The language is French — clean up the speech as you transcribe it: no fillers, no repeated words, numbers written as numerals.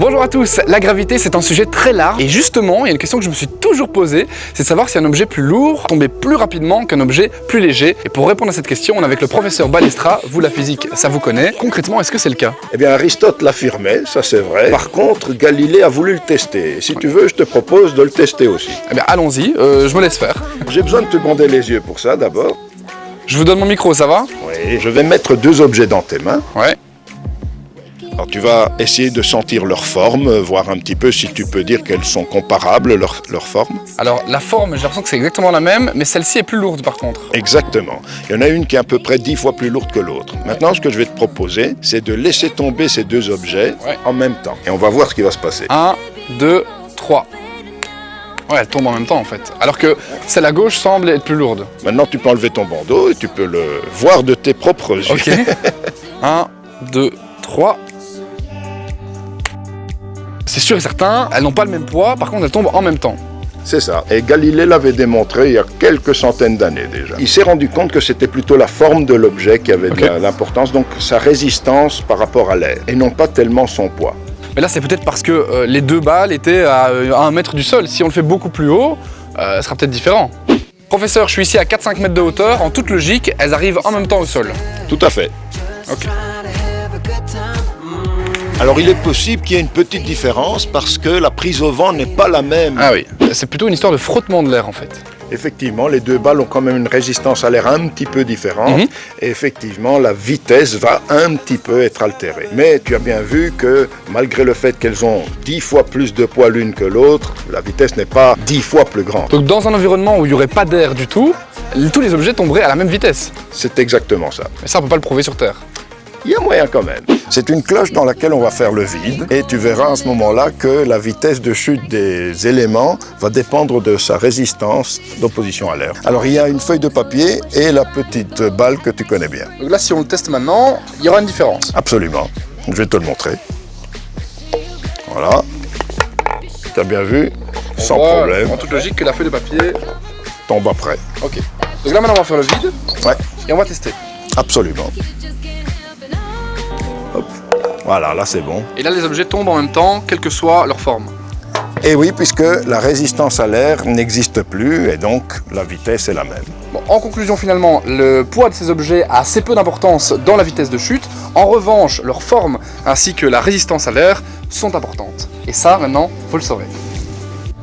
Bonjour à tous, la gravité c'est un sujet très large et justement il y a une question que je me suis toujours posée, c'est de savoir si un objet plus lourd tombait plus rapidement qu'un objet plus léger. Et pour répondre à cette question, on est avec le professeur Balestra, vous la physique ça vous connaît. Concrètement, est-ce que c'est le cas? Eh bien Aristote l'affirmait, ça c'est vrai. Par contre, Galilée a voulu le tester. Si tu veux, je te propose de le tester aussi. Eh bien allons-y, je me laisse faire. J'ai besoin de te bander les yeux pour ça d'abord. Je vous donne mon micro, ça va? Oui, je vais mettre deux objets dans tes mains. Ouais. Alors tu vas essayer de sentir leur forme, voir un petit peu si tu peux dire qu'elles sont comparables, leur forme. Alors la forme, j'ai l'impression que c'est exactement la même, mais celle-ci est plus lourde par contre. Exactement. Il y en a une qui est à peu près 10 fois plus lourde que l'autre. Maintenant, ce que je vais te proposer, c'est de laisser tomber ces deux objets en même temps. Et on va voir ce qui va se passer. 1, 2, 3. Ouais, elle tombe en même temps en fait. Alors que celle à gauche semble être plus lourde. Maintenant, tu peux enlever ton bandeau et tu peux le voir de tes propres yeux. Ok. 1, 2, 3. C'est sûr et certain, elles n'ont pas le même poids, par contre elles tombent en même temps. C'est ça. Et Galilée l'avait démontré il y a quelques centaines d'années déjà. Il s'est rendu compte que c'était plutôt la forme de l'objet qui avait de l'importance, donc sa résistance par rapport à l'air, et non pas tellement son poids. Mais là c'est peut-être parce que les deux balles étaient à 1 mètre du sol. Si on le fait beaucoup plus haut, ce sera peut-être différent. Professeur, je suis ici à 4-5 mètres de hauteur. En toute logique, elles arrivent en même temps au sol. Tout à fait. Ok. Alors il est possible qu'il y ait une petite différence parce que la prise au vent n'est pas la même. Ah oui, c'est plutôt une histoire de frottement de l'air en fait. Effectivement, les deux balles ont quand même une résistance à l'air un petit peu différente. Et effectivement, la vitesse va un petit peu être altérée. Mais tu as bien vu que malgré le fait qu'elles ont 10 fois plus de poids l'une que l'autre, la vitesse n'est pas 10 fois plus grande. Donc dans un environnement où il n'y aurait pas d'air du tout, tous les objets tomberaient à la même vitesse. C'est exactement ça. Mais ça on ne peut pas le prouver sur Terre. Il y a moyen quand même. C'est une cloche dans laquelle on va faire le vide et tu verras à ce moment-là que la vitesse de chute des éléments va dépendre de sa résistance d'opposition à l'air. Alors il y a une feuille de papier et la petite balle que tu connais bien. Donc là si on le teste maintenant, il y aura une différence. Absolument. Je vais te le montrer. Voilà. Tu as bien vu, sans problème. En toute logique que la feuille de papier tombe après. Ok. Donc là maintenant on va faire le vide et on va tester. Absolument. Hop. Voilà, là c'est bon. Et là les objets tombent en même temps, quelle que soit leur forme. Et oui, puisque la résistance à l'air n'existe plus et donc la vitesse est la même. Bon, en conclusion finalement, le poids de ces objets a assez peu d'importance dans la vitesse de chute. En revanche, leur forme ainsi que la résistance à l'air sont importantes. Et ça maintenant, vous le saurez.